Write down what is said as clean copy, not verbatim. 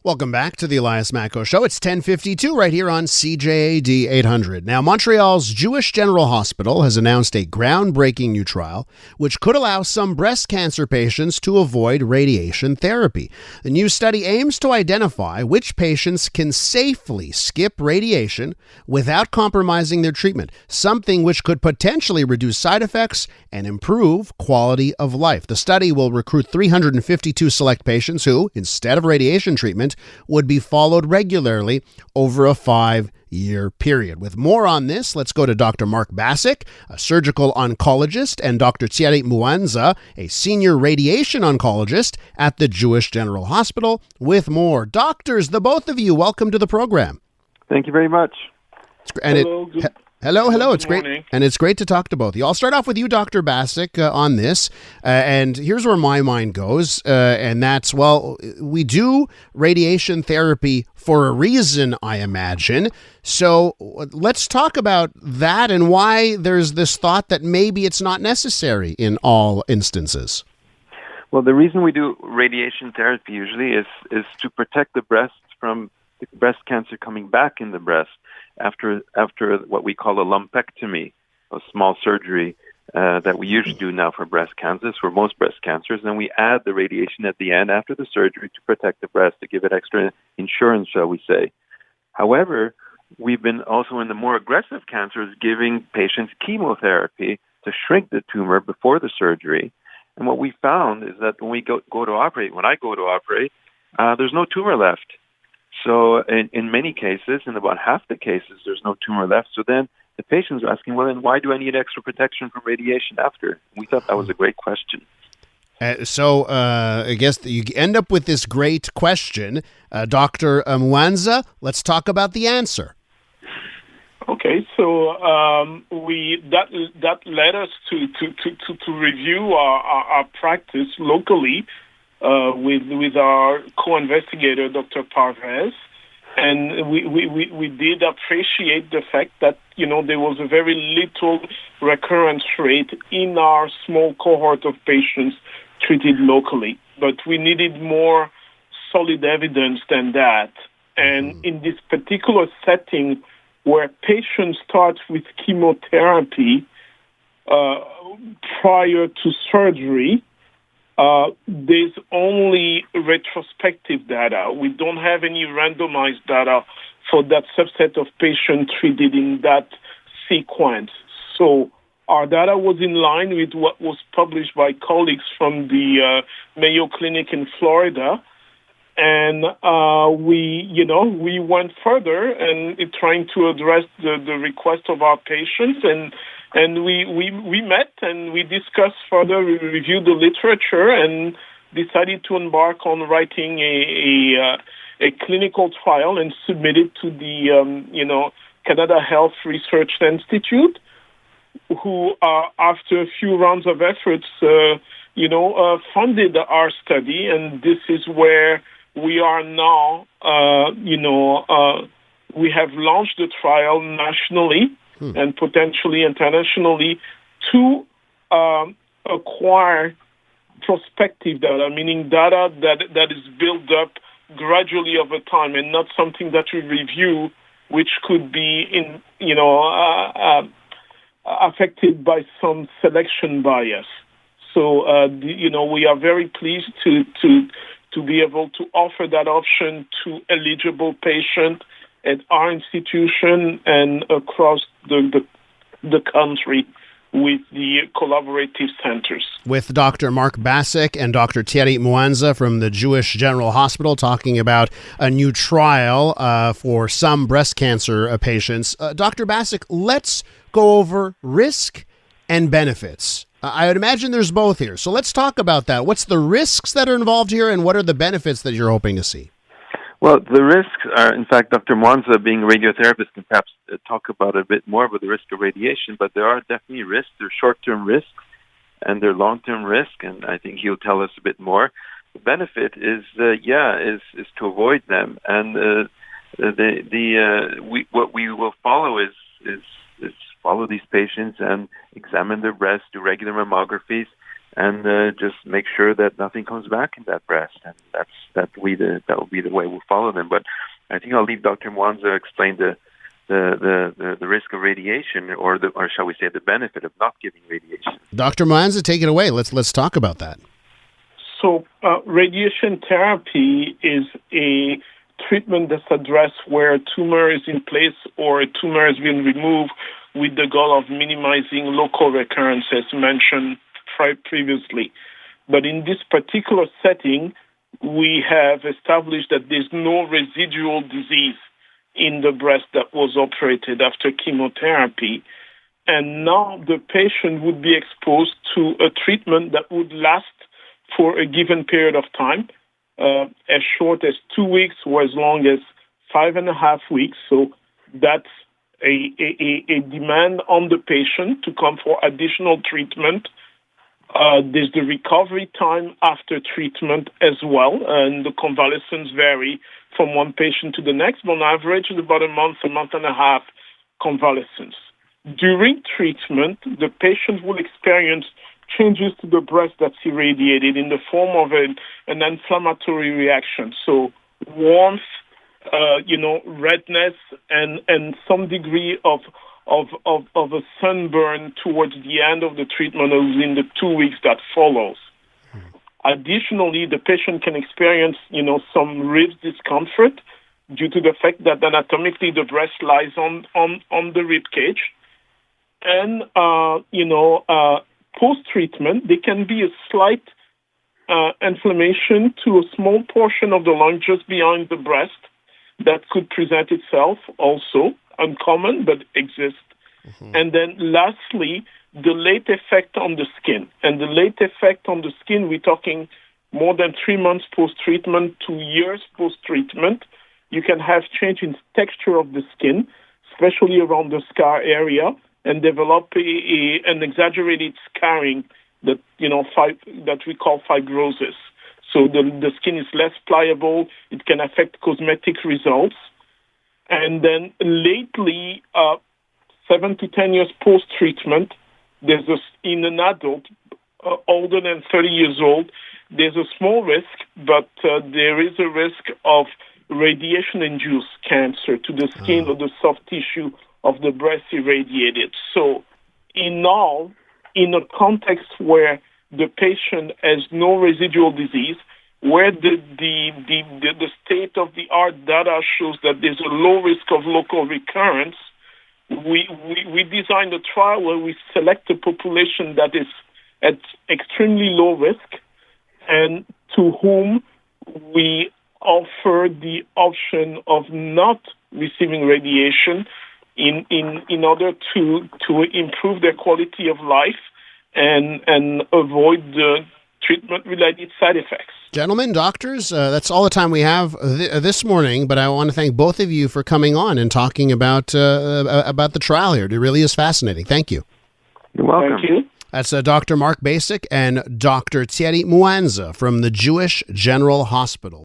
Welcome back to the Elias Macko Show. It's 10:52 right here on CJAD 800. Now, Montreal's Jewish General Hospital has announced a groundbreaking new trial which could allow some breast cancer patients to avoid radiation therapy. The new study aims to identify which patients can safely skip radiation without compromising their treatment, something which could potentially reduce side effects and improve quality of life. The study will recruit 352 select patients who, instead of radiation treatment, would be followed regularly over a 5-year period. With more on this, let's go to Dr. Mark Basik, a surgical oncologist, and Dr. Thierry Muanza, a senior radiation oncologist at the Jewish General Hospital. With more. Doctors, the both of you, welcome to the program. Thank you very much. Hello. It's great, and it's great to talk to both of you. I'll start off with you, Dr. Basik, on this, and here's where my mind goes, and that's, well, we do radiation therapy for a reason, I imagine. So let's talk about that and why there's this thought that maybe it's not necessary in all instances. Well, the reason we do radiation therapy usually is to protect the breast from the breast cancer coming back in the breast after what we call a lumpectomy, a small surgery that we usually do now for breast cancers, for most breast cancers. And we add the radiation at the end after the surgery to protect the breast, to give it extra insurance, shall we say. However, we've been also in the more aggressive cancers giving patients chemotherapy to shrink the tumor before the surgery. And what we found is that when I go to operate, there's no tumor left. So in many cases, in about half the cases, there's no tumor left. So then the patients are asking, well, then why do I need extra protection from radiation after? We thought that was a great question. So I guess you end up with this great question. Dr. Muanza, let's talk about the answer. Okay, so that led us to review our practice locally with our co-investigator, Dr. Parvez, and we did appreciate the fact that there was a very little recurrence rate in our small cohort of patients treated locally, but we needed more solid evidence than that. And in this particular setting, where patients start with chemotherapy prior to surgery, there's only retrospective data. We don't have any randomized data for that subset of patients treated in that sequence. So our data was in line with what was published by colleagues from the Mayo Clinic in Florida. And we went further and trying to address the request of our patients, and we met and we discussed further. We reviewed the literature and decided to embark on writing a clinical trial and submit it to the Canada Health Research Institute, who after a few rounds of efforts funded our study, and this is where we are now. We have launched the trial nationally and potentially internationally to acquire prospective data, meaning data that is built up gradually over time and not something that we review, which could be affected by some selection bias. So, we are very pleased to be able to offer that option to eligible patients at our institution and across the country with the collaborative centers. With Dr. Mark Basik and Dr. Thierry Muanza from the Jewish General Hospital talking about a new trial for some breast cancer patients. Dr. Basik, let's go over risk and benefits. I would imagine there's both here. So let's talk about that. What's the risks that are involved here, and what are the benefits that you're hoping to see? Well, the risks are, in fact, Dr. Muanza, being a radiotherapist, can perhaps talk about a bit more about the risk of radiation, but there are definitely risks. There are short-term risks, and there are long-term risks, and I think he'll tell us a bit more. The benefit is to avoid them, and what we will follow is follow these patients and examine their breasts, do regular mammographies, and just make sure that nothing comes back in that breast, and that will be the way we'll follow them. But I think I'll leave Dr. Muanza explain the risk of radiation, or shall we say the benefit of not giving radiation. Dr. Muanza, take it away. Let's talk about that. So radiation therapy is a treatment that's addressed where a tumor is in place or a tumor has been removed with the goal of minimizing local recurrence, as mentioned previously. But in this particular setting, we have established that there's no residual disease in the breast that was operated after chemotherapy. And now the patient would be exposed to a treatment that would last for a given period of time, as short as 2 weeks or as long as 5.5 weeks. So that's a demand on the patient to come for additional treatment. There's the recovery time after treatment as well, and the convalescence vary from one patient to the next, but on average, it's about a month and a half convalescence. During treatment, the patient will experience changes to the breast that's irradiated in the form of an inflammatory reaction. So warmth, redness, and some degree of a sunburn towards the end of the treatment or within the 2 weeks that follows. Additionally, the patient can experience, some rib discomfort due to the fact that anatomically the breast lies on the rib cage. And, post-treatment, there can be a slight inflammation to a small portion of the lung just behind the breast that could present itself also, uncommon, but exists. Mm-hmm. And then lastly, the late effect on the skin. And the late effect on the skin, we're talking more than 3 months post-treatment, 2 years post-treatment. You can have change in texture of the skin, especially around the scar area, and develop an exaggerated scarring that we call fibrosis. So the skin is less pliable. It can affect cosmetic results. And then lately, 7 to 10 years post-treatment, in an adult older than 30 years old, there's a small risk, but there is a risk of radiation-induced cancer to the skin or the soft tissue of the breast irradiated. So in all, in a context where the patient has no residual disease, where the state-of-the-art data shows that there's a low risk of local recurrence, we designed a trial where we select a population that is at extremely low risk and to whom we offer the option of not receiving radiation in order to improve their quality of life and avoid the treatment-related side effects. Gentlemen, doctors, that's all the time we have this morning, but I want to thank both of you for coming on and talking about the trial here. It really is fascinating. Thank you. You're welcome. Thank you. That's Dr. Mark Basik and Dr. Thierry Muanza from the Jewish General Hospital.